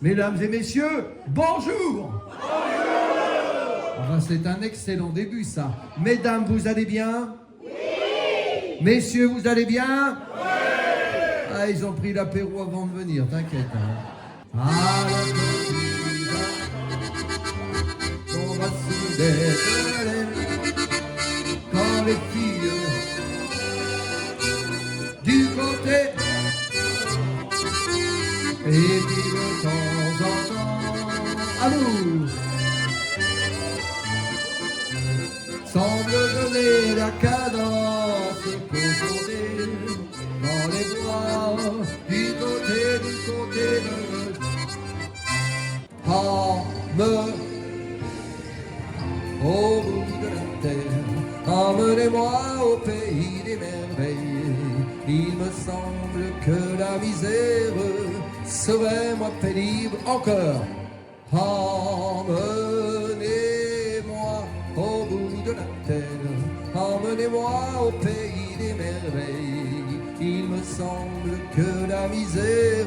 Mesdames et messieurs, bonjour. Enfin, c'est un excellent début, ça. Mesdames, vous allez bien? Oui. Messieurs, vous allez bien? Oui. Ah, ils ont pris l'apéro avant de venir, t'inquiète. Hein. Ah, on va quand les filles du côté et puis de temps en temps à nous semble donner la cadence posée dans les bois du côté de Rome au bout de la terre. Emmenez-moi au pays des merveilles. Il me semble que la misère serait moins pénible encore. Emmenez-moi au bout de la terre. Emmenez-moi au pays des merveilles. Il me semble que la misère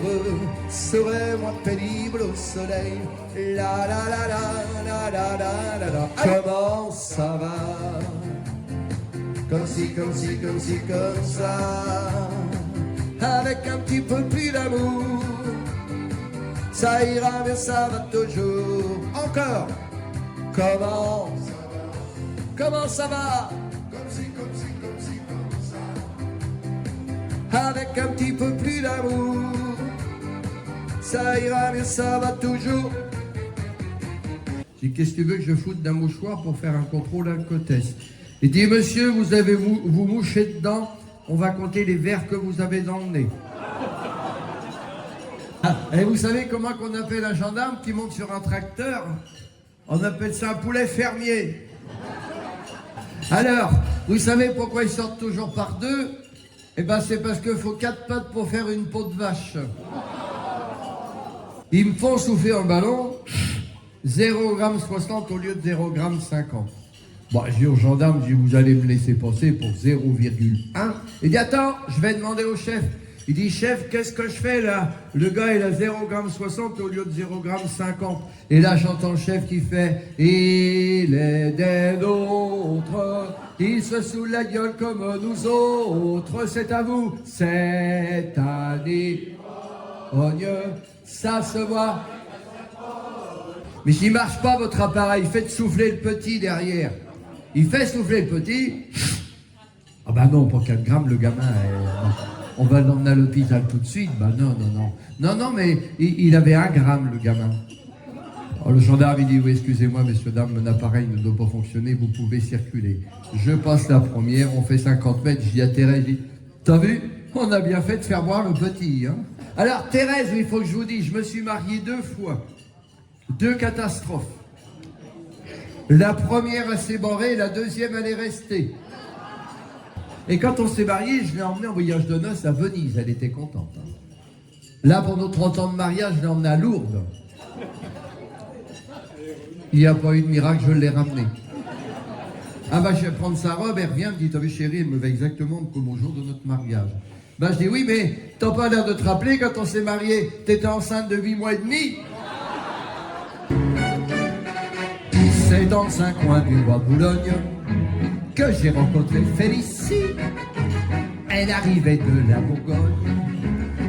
serait moins pénible au soleil. La la la la la la la la la. Comment ça va? Comme si, comme si, comme si, comme ça. Avec un petit peu plus d'amour, ça ira, mais ça va toujours. Encore. Comment ça va? Comment ça va? Comme si, comme si, comme si, comme ça. Avec un petit peu plus d'amour, ça ira, mais ça va toujours. Qu'est-ce que tu veux que je foute d'un mouchoir pour faire un contrôle alcotest? Il dit, monsieur, vous avez vous mouchez dedans, on va compter les vers que vous avez dans le nez. Ah, et vous savez comment qu'on appelle un gendarme qui monte sur un tracteur? On appelle ça un poulet fermier. Alors, vous savez pourquoi ils sortent toujours par deux? Eh ben, c'est parce qu'il faut 4 pattes pour faire une peau de vache. Ils me font souffler un ballon, 0,60 g au lieu de 0,50 g. Bon, je dis au gendarme, je dis, vous allez me laisser passer pour 0,1. Il dit, attends, je vais demander au chef. Il dit, chef, qu'est-ce que je fais là? Le gars, il a 0,60 g au lieu de 0,50 g. Et là, j'entends le chef qui fait, il est des nôtres, il se saoule la gueule comme nous autres. C'est à vous, cette année. Ça se voit. Mais s'il marche pas votre appareil, faites souffler le petit derrière. Il fait souffler le petit. Ah bah non, pour 4 grammes, le gamin, on va l'emmener à l'hôpital tout de suite. Bah non, non, non. Non, non, mais il avait 1 gramme, le gamin. Alors, le gendarme, il dit, oui, excusez-moi, messieurs, dames, mon appareil ne doit pas fonctionner, vous pouvez circuler. Je passe la première, on fait 50 mètres, je dis à Thérèse, je dis, t'as vu? On a bien fait de faire boire le petit, hein. Alors, Thérèse, il faut que je vous dise, je me suis marié 2 fois. 2 catastrophes. La première, elle s'est barrée, la deuxième, elle est restée. Et quand on s'est marié, je l'ai emmenée en voyage de noces à Venise, elle était contente. Hein. Là, pour nos 30 ans de mariage, je l'ai emmenée à Lourdes. Il n'y a pas eu de miracle, je l'ai ramenée. Ah bah, je vais prendre sa robe, elle revient, elle me dit, t'as vu chérie, elle me va exactement comme au jour de notre mariage. Bah, je dis, oui, mais t'as pas l'air de te rappeler, quand on s'est marié, t'étais enceinte de 8 mois et demi. C'est dans un coin du bois de Boulogne que j'ai rencontré Félicie. Elle arrivait de la Bourgogne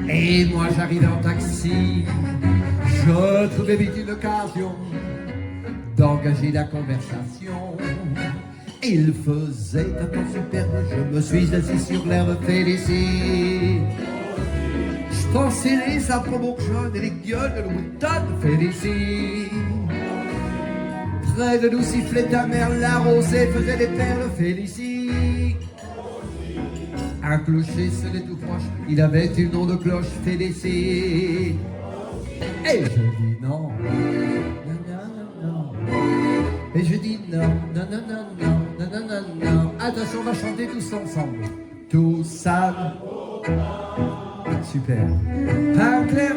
et moi j'arrivais en taxi. Je trouvais vite une occasion d'engager la conversation. Il faisait un temps superbe, je me suis assis sur l'air de Félicie. Je pensais les arbres bourgeois et les gueules de l'automne Félicie. Près de nous sifflait ta mère, la rosée faisait des perles Félicie. Un clocher sonnait tout proche, il avait une nom de cloche Félicie. Et je dis non, non, non, non. Et je dis non, non, non, non, non, non, non, non, non. Attention, on va chanter tous ensemble. Tout ça. Super. Un clair.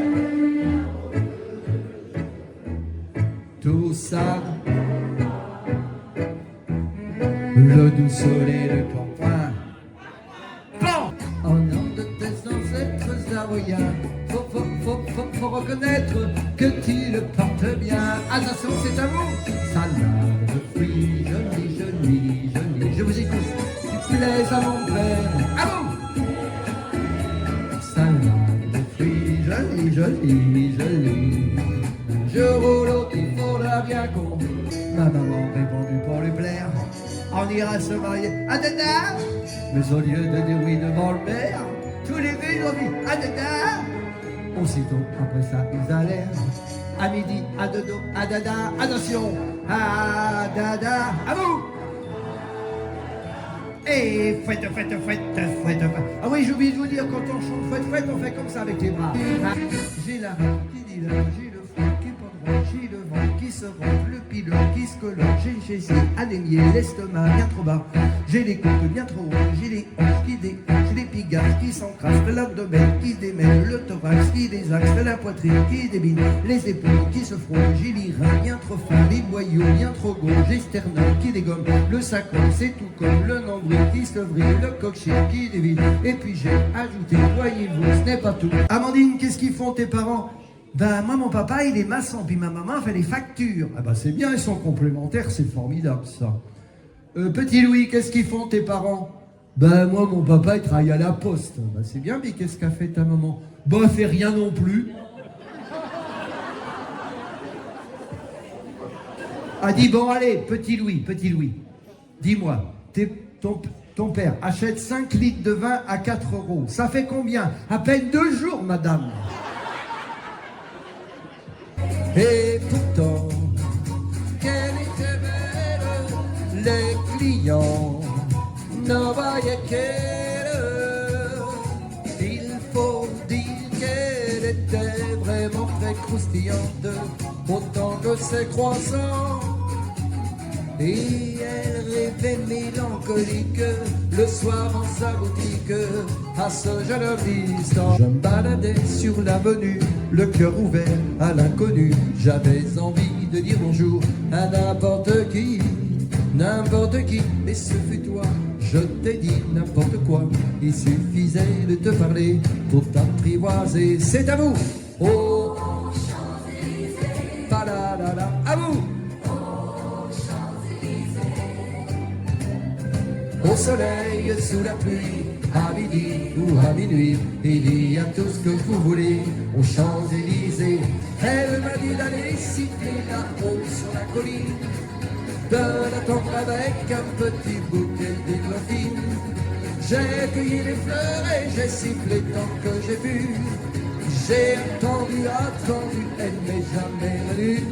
Tout ça. Le doux soleil de campagne. Bon! Au nom de tes ancêtres savoyards, faut reconnaître que petit le porte bien. Attention, c'est à vous. Salade de fruits, jolie, jolie, jolie. Je vous écoute. Tu plaises à mon père. À vous. Salade de fruits, jolie, jolie, jolie. Je roule au il faudra bien qu'on. Ma maman répondit pour lui plaire. On ira se marier à dada. Mais au lieu de dire oui devant le père, tous les deux ils ont dit à dada. Aussitôt après ça ils allèrent à midi, à dodo, à dada. Attention, à dada, à vous. Et fouette, fouette, fouette, fouette, fouette. Ah oui, j'ai oublié de vous dire, quand on chante fouette, fouette, on fait comme ça avec les bras. J'ai la main qui dit là, j'ai le front qui est pas droit, j'ai le ventre qui se rentre, le pilote qui se colore, j'ai le chessier anémié, l'estomac bien trop bas, j'ai les côtes bien trop hauts, j'ai les hanches qui déhanchent, j'ai les pigasses qui s'encrassent, l'abdomen qui se démêle, le thorax qui désaxe, la poitrine qui débine, les épaules qui se frôlent, j'ai les reins bien trop fins, les boyaux bien trop gros, j'ai sternum qui dégomme, le sacrum c'est tout comme le nombril qui se vrille, le cocher qui dévide, et puis j'ai ajouté, voyez-vous, ce n'est pas tout. Amandine, qu'est-ce qu'ils font tes parents? Ben moi mon papa il est maçon, puis ma maman fait les factures. Ah ben c'est bien, ils sont complémentaires, c'est formidable ça. Petit Louis, qu'est-ce qu'ils font tes parents? Ben moi mon papa il travaille à la poste. Ben c'est bien, mais qu'est-ce qu'a fait ta maman? Ben elle fait rien non plus. Ah dis bon allez, petit Louis, dis-moi, ton père achète 5 litres de vin à 4 €. Ça fait combien? À peine 2 jours, madame. Et pourtant, qu'elle était belle, les clients n'en voyaient qu'elle. Il faut dire qu'elle était vraiment très croustillante, autant que ses croissants. Et elle rêvait mélancolique le soir en sa boutique à ce jeune homme. Je me baladais sur l'avenue, le cœur ouvert à l'inconnu. J'avais envie de dire bonjour à n'importe qui, mais ce fut toi. Je t'ai dit n'importe quoi, il suffisait de te parler pour t'apprivoiser. C'est à vous. Oh, Champs-Élysées, paladala, à vous. Au soleil, sous la pluie, à midi ou à minuit, il y a tout ce que vous voulez aux Champs-Élysées. Elle m'a dit d'aller siffler là-haut sur la colline, de l'attendre avec un petit bouquet d'églantines. J'ai cueilli les fleurs et j'ai sifflé tant que j'ai pu. J'ai attendu, elle n'est jamais venue.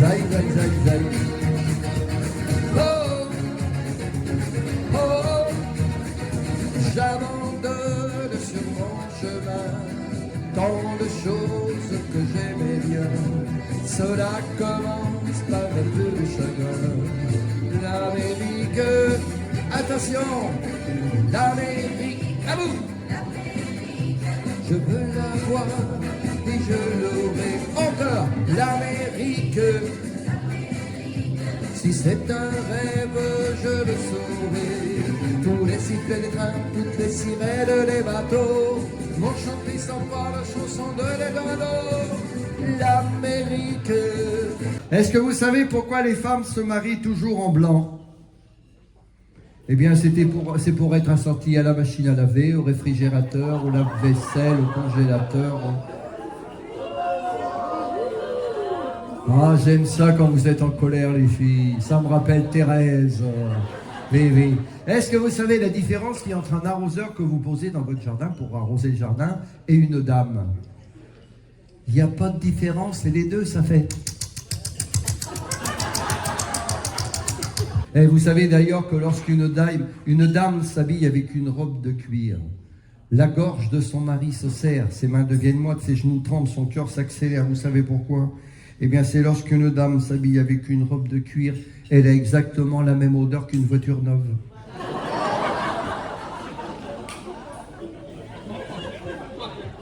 Zai, zai, zai, zai. Oh, oh, j'abandonne sur mon chemin tant de choses que j'aimais bien. Cela commence par un peu de chagrin. L'Amérique, attention, l'Amérique, à vous. Je veux la voir et je l'aurai encore. L'Amérique, si c'est un rêve, je le saurai. Tous les sifflets des trains, toutes les sirènes des bateaux m'ont chanté sans voir la chanson de l'Eldorado. L'Amérique. Est-ce que vous savez pourquoi les femmes se marient toujours en blanc? Eh bien, c'est pour être assorti à la machine à laver, au réfrigérateur, au lave-vaisselle, au congélateur. Ah, j'aime ça quand vous êtes en colère, les filles. Ça me rappelle Thérèse. Oui. Est-ce que vous savez la différence qu'il y a entre un arroseur que vous posez dans votre jardin pour arroser le jardin et une dame? Il n'y a pas de différence, et les deux, ça fait... Et vous savez d'ailleurs que lorsqu'une dame s'habille avec une robe de cuir, la gorge de son mari se serre, ses mains deviennent moites, ses genoux tremblent, son cœur s'accélère. Vous savez pourquoi? Eh bien, c'est lorsqu'une dame s'habille avec une robe de cuir, elle a exactement la même odeur qu'une voiture neuve.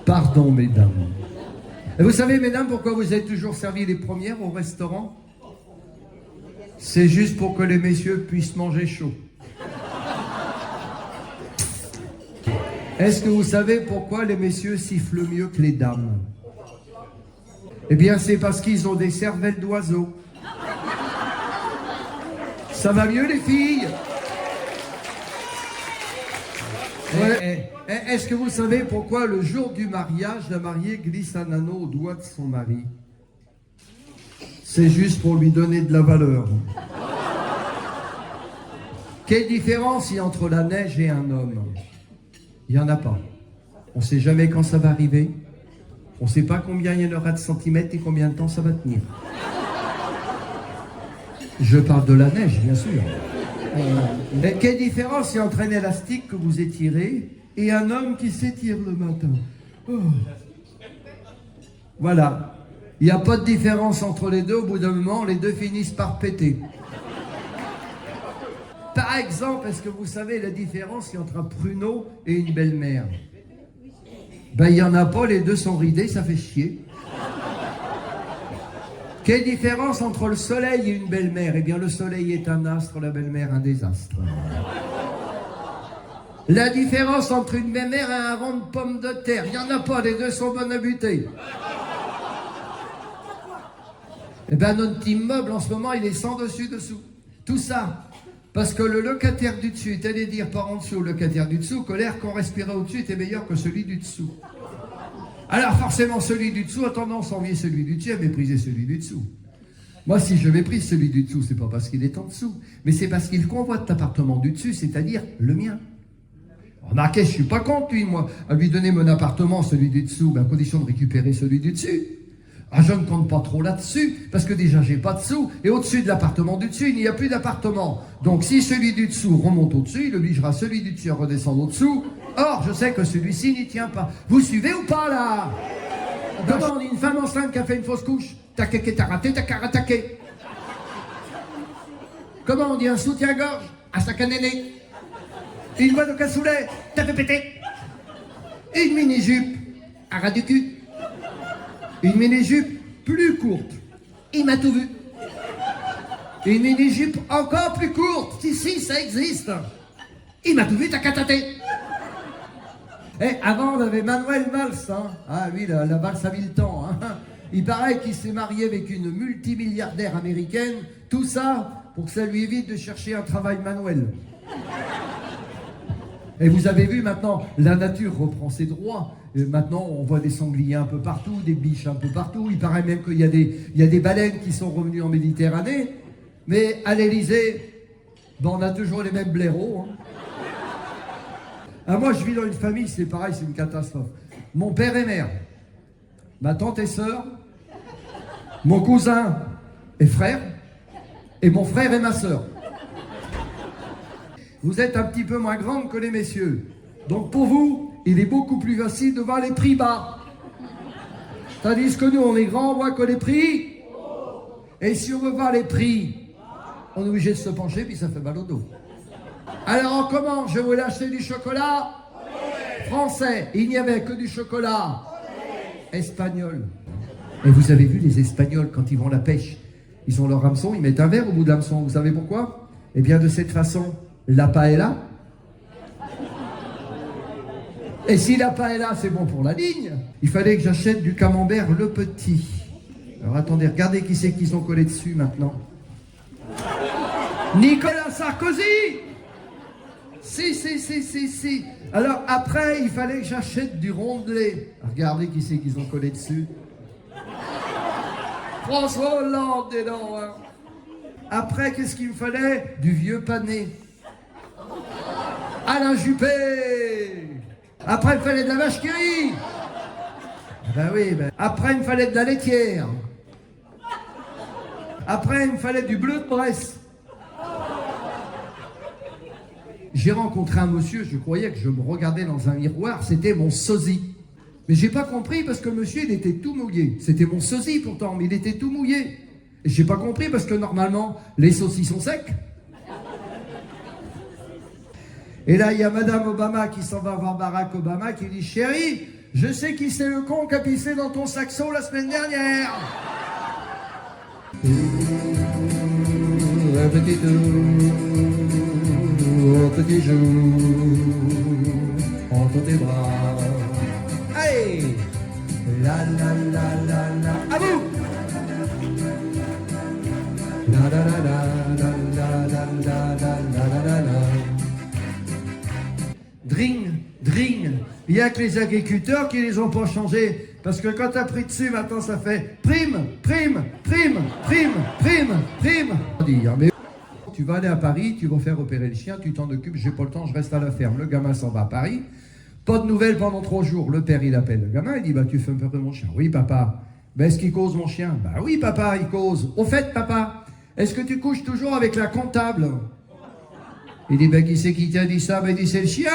Pardon, mesdames. Et vous savez, mesdames, pourquoi vous êtes toujours servi les premières au restaurant? C'est juste pour que les messieurs puissent manger chaud. Est-ce que vous savez pourquoi les messieurs sifflent mieux que les dames? Eh bien, c'est parce qu'ils ont des cervelles d'oiseaux. Ça va mieux, les filles? Est-ce que vous savez pourquoi le jour du mariage, la mariée glisse un anneau au doigt de son mari? C'est juste pour lui donner de la valeur. Quelle différence il y a entre la neige et un homme? Il n'y en a pas. On ne sait jamais quand ça va arriver. On ne sait pas combien il y en aura de centimètres et combien de temps ça va tenir. Je parle de la neige, bien sûr. Mais quelle différence il y a entre un élastique que vous étirez et un homme qui s'étire le matin? Oh. Voilà. Il n'y a pas de différence entre les deux. Au bout d'un moment, les deux finissent par péter. Par exemple, est-ce que vous savez la différence entre un pruneau et une belle-mère? Ben, il n'y en a pas, les deux sont ridés, ça fait chier. Quelle différence entre le soleil et une belle-mère? Eh bien, le soleil est un astre, la belle-mère un désastre. La différence entre une belle-mère et un rond de pommes de terre, il n'y en a pas, les deux sont bonnes à buter. Eh bien, notre immeuble, en ce moment, il est sans dessus-dessous. Tout ça, parce que le locataire du dessus est allé dire par en dessous au locataire du dessous que l'air qu'on respirait au-dessus était meilleur que celui du dessous. Alors forcément, celui du dessous a tendance à envier celui du dessus et à mépriser celui du dessous. Moi, si je méprise celui du dessous, c'est pas parce qu'il est en dessous, mais c'est parce qu'il convoite l'appartement du dessus, c'est-à-dire le mien. Remarquez, je suis pas contre lui, moi, à lui donner mon appartement, celui du dessous, à condition de récupérer celui du dessus. Ah, je ne compte pas trop là-dessus, parce que déjà j'ai pas de sous, et au-dessus de l'appartement du dessus, il n'y a plus d'appartement. Donc si celui du dessous remonte au-dessus, il obligera celui du dessus à redescendre au-dessous. Or, je sais que celui-ci n'y tient pas. Vous suivez ou pas, là? Comment on dit une femme enceinte qui a fait une fausse couche? T'as kéké, t'as raté, t'as carataqué. Comment on dit un soutien-gorge? Un sac à néné. Une boîte de cassoulet? T'as fait péter. Une mini-jupe? Un ras du cul. Une mini-jupe plus courte. Il m'a tout vu. Une mini-jupe encore plus courte. Si, ça existe. Il m'a tout vu, t'as qu'à tâter. Eh, avant, on avait Manuel Valls, hein. Ah oui, la valse à 1000 ans, hein. Il paraît qu'il s'est marié avec une multimilliardaire américaine. Tout ça pour que ça lui évite de chercher un travail manuel. Et vous avez vu maintenant, la nature reprend ses droits. Et maintenant, on voit des sangliers un peu partout, des biches un peu partout. Il paraît même qu'il y a des baleines qui sont revenues en Méditerranée. Mais à l'Élysée, ben, on a toujours les mêmes blaireaux. Hein. Ah, moi, je vis dans une famille, c'est pareil, c'est une catastrophe. Mon père et mère, ma tante et sœur, mon cousin et frère, et mon frère et ma sœur. Vous êtes un petit peu moins grande que les messieurs. Donc pour vous, il est beaucoup plus facile de voir les prix bas. Tandis que nous, on est grands, on voit que les prix. Et si on veut voir les prix, on est obligé de se pencher, puis ça fait mal au dos. Alors on commence, je voulais acheter du chocolat français. Il n'y avait que du chocolat espagnol. Et vous avez vu les Espagnols, quand ils vont à la pêche, ils ont leur hameçon, ils mettent un verre au bout de l'hameçon. Vous savez pourquoi? Eh bien de cette façon, la paella. Et si la paella, c'est bon pour la ligne, il fallait que j'achète du camembert le petit. Alors attendez, regardez qui c'est qu'ils ont collé dessus maintenant. Nicolas Sarkozy! Si. Alors après, il fallait que j'achète du rondelet. Regardez qui c'est qu'ils ont collé dessus. François Hollande, dis donc, hein. Après, qu'est-ce qu'il me fallait? Du vieux pané. Alain Juppé. Après, il me fallait de la vache qui rit. Ben oui, ben. Après, il me fallait de la laitière. Après, il me fallait du bleu de Bresse. J'ai rencontré un monsieur, je croyais que je me regardais dans un miroir, c'était mon sosie. Mais j'ai pas compris parce que le monsieur, il était tout mouillé. C'était mon sosie pourtant, mais il était tout mouillé. Et j'ai pas compris parce que normalement, les saucisses sont secs. Et là, il y a Madame Obama qui s'en va voir Barack Obama qui dit « Chérie, je sais qui c'est le con qui a pissé dans ton saxo la semaine dernière. » Un petit jour, entre tes bras. Allez, la la la la la, à vous. La la la la la la la la la la la la. Dring, dring. Il n'y a que les agriculteurs qui les ont pas changés. Parce que quand t'as pris dessus, maintenant ça fait prime, prime, prime, prime, prime, prime. Mais tu vas aller à Paris, tu vas faire opérer le chien, tu t'en occupes, j'ai pas le temps, je reste à la ferme. Le gamin s'en va à Paris. Pas de nouvelles pendant 3 jours. Le père, il appelle le gamin, il dit, bah tu fais un peu mon chien. Oui, papa. Ben, est-ce qu'il cause mon chien? Bah oui, papa, il cause. Au fait, papa, est-ce que tu couches toujours avec la comptable? Il dit, ben qui c'est qui t'a dit ça? Ben il dit, c'est le chien.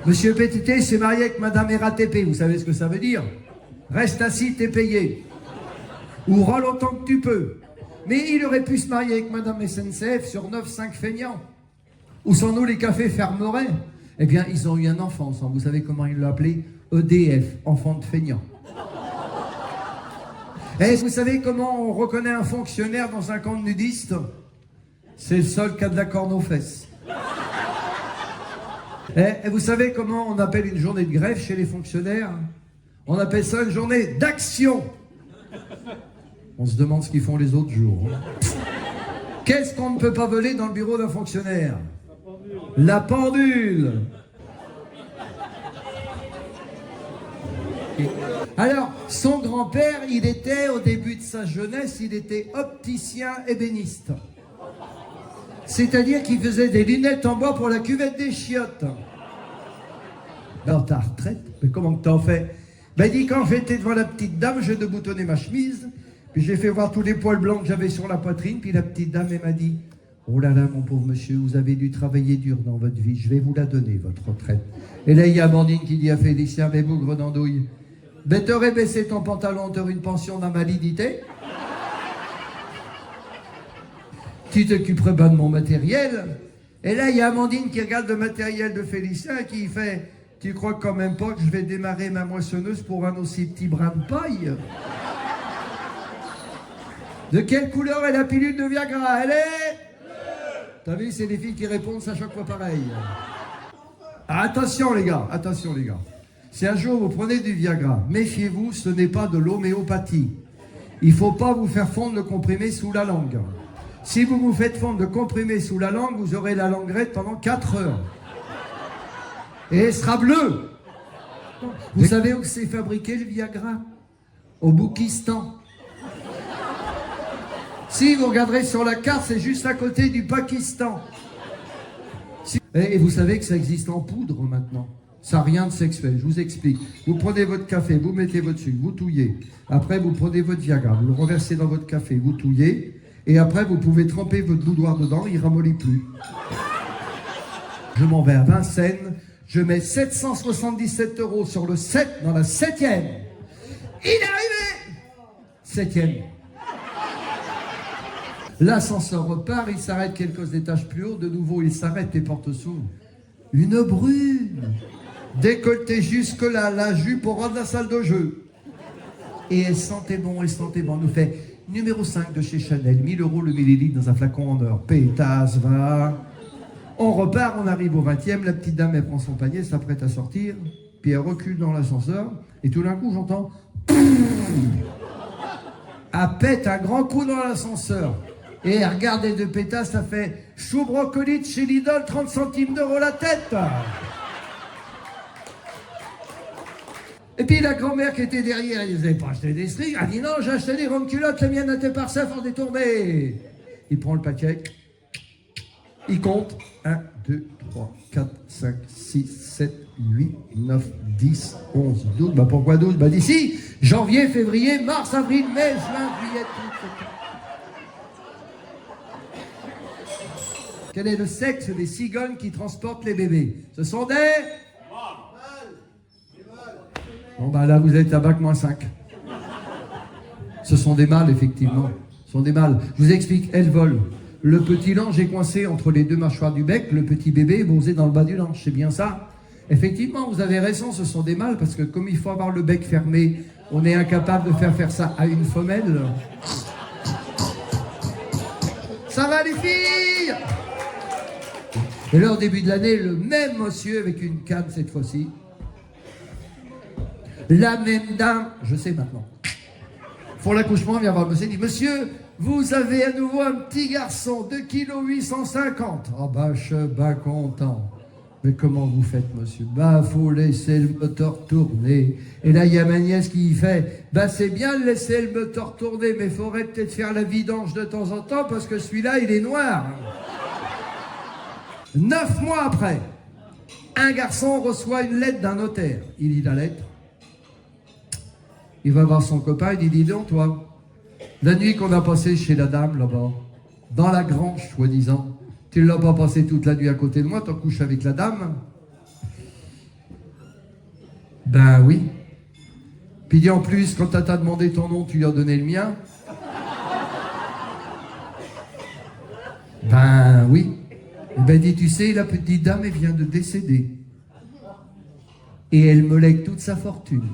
Monsieur PTT s'est marié avec Madame RATP, vous savez ce que ça veut dire? Reste assis, t'es payé. Ou rôle autant que tu peux. Mais il aurait pu se marier avec Madame SNCF sur 9-5 feignants. Où sans nous les cafés fermeraient. Eh bien, ils ont eu un enfant ensemble. Vous savez comment ils l'ont appelé? EDF, enfant de feignant. Et vous savez comment on reconnaît un fonctionnaire dans un camp de nudistes? C'est le seul qui a de la corne aux fesses. Et vous savez comment on appelle une journée de grève chez les fonctionnaires? On appelle ça une journée d'action. On se demande ce qu'ils font les autres jours. Qu'est-ce qu'on ne peut pas voler dans le bureau d'un fonctionnaire? La pendule. Alors, son grand-père, il était, au début de sa jeunesse, il était opticien ébéniste. C'est-à-dire qu'il faisait des lunettes en bois pour la cuvette des chiottes. Dans ta retraite, mais comment que t'en fais? Ben, il dit, quand j'étais devant la petite dame, j'ai déboutonné ma chemise, puis j'ai fait voir tous les poils blancs que j'avais sur la poitrine, puis la petite dame, elle m'a dit, oh là là, mon pauvre monsieur, vous avez dû travailler dur dans votre vie, je vais vous la donner, votre retraite. Et là, il y a Amandine qui dit à Félicien, mais bougre d'andouille, ben, t'aurais baissé ton pantalon, t'aurais une pension d'invalidité. Tu t'occuperais pas de mon matériel. Et là, il y a Amandine qui regarde le matériel de Félicien et qui fait, tu crois quand même pas que je vais démarrer ma moissonneuse pour un aussi petit brin de paille? De quelle couleur est la pilule de Viagra? Elle est... T'as vu, c'est les filles qui répondent, ça chaque fois pareil. Attention les gars, attention les gars. Si un jour vous prenez du Viagra, méfiez-vous, ce n'est pas de l'homéopathie. Il ne faut pas vous faire fondre le comprimé sous la langue. Si vous vous faites fondre le comprimé sous la langue, vous aurez la langue raide pendant 4 heures. Et elle sera bleue. Vous savez où c'est fabriqué le Viagra? Au Boukistan. Si vous regarderez sur la carte, c'est juste à côté du Pakistan. Et vous savez que ça existe en poudre maintenant. Ça n'a rien de sexuel, je vous explique. Vous prenez votre café, vous mettez votre sucre, vous touillez. Après, vous prenez votre Viagra, vous le renversez dans votre café, vous touillez. Et après, vous pouvez tremper votre boudoir dedans, il ne ramollit plus. Je m'en vais à Vincennes, je mets 777 € sur le 7, dans la 7e. Il est arrivé! 7e. L'ascenseur repart, il s'arrête quelques étages plus haut, de nouveau il s'arrête, les portes s'ouvrent. Une brune, décolletée jusque-là, la jupe au ras de la salle de jeu. Et elle sentait bon, nous fait numéro 5 de chez Chanel, 1000 € le millilitre dans un flacon en or. Pétasse, va. On repart, on arrive au 20e, la petite dame elle prend son panier, s'apprête à sortir, puis elle recule dans l'ascenseur, et tout d'un coup j'entends... Elle pète un grand coup dans l'ascenseur. Et elle regarde les deux pétasses, ça fait chou brocoli de chez Lidl, 30 centimes d'euros la tête. Et puis la grand-mère qui était derrière, elle disait, pas acheté des strings. Elle dit, non, j'ai acheté des grandes culottes, la mienne était par ça, fort détournée. Il prend le paquet, il compte. 1, 2, 3, 4, 5, 6, 7, 8, 9, 10, 11, 12. Bah pourquoi 12? Bah d'ici janvier, février, mars, avril, mai, juin, juillet, août. Quel est le sexe des cigognes qui transportent les bébés? Ce sont des... Bon bah là vous êtes à bac -5. Ce sont des mâles effectivement. Ce sont des mâles. Je vous explique, elles volent. Le petit lange est coincé entre les deux mâchoires du bec, le petit bébé est posé dans le bas du lange, c'est bien ça? Effectivement, vous avez raison, ce sont des mâles, parce que comme il faut avoir le bec fermé, on est incapable de faire ça à une femelle. Ça va les filles? Et là, au début de l'année, le même monsieur avec une canne cette fois-ci. La même dame, je sais maintenant. Pour l'accouchement, vient voir le monsieur et dit, monsieur, vous avez à nouveau un petit garçon, 2,850 kg. Ah bah, je suis bien content. Mais comment vous faites, monsieur? Bah, faut laisser le moteur tourner. Et là, il y a ma nièce qui fait, bah, c'est bien de laisser le moteur tourner, mais il faudrait peut-être faire la vidange de temps en temps parce que celui-là, il est noir. 9 mois après, un garçon reçoit une lettre d'un notaire. Il lit la lettre. Il va voir son copain, il dit, dis donc, toi, la nuit qu'on a passée chez la dame, là-bas, dans la grange, soi-disant, tu ne l'as pas passé toute la nuit à côté de moi, t'en couches avec la dame? Ben oui. Puis dit en plus, quand t'as demandé ton nom, tu lui as donné le mien? Ben oui. Ben dit, tu sais, la petite dame, elle vient de décéder. Et elle me lègue toute sa fortune.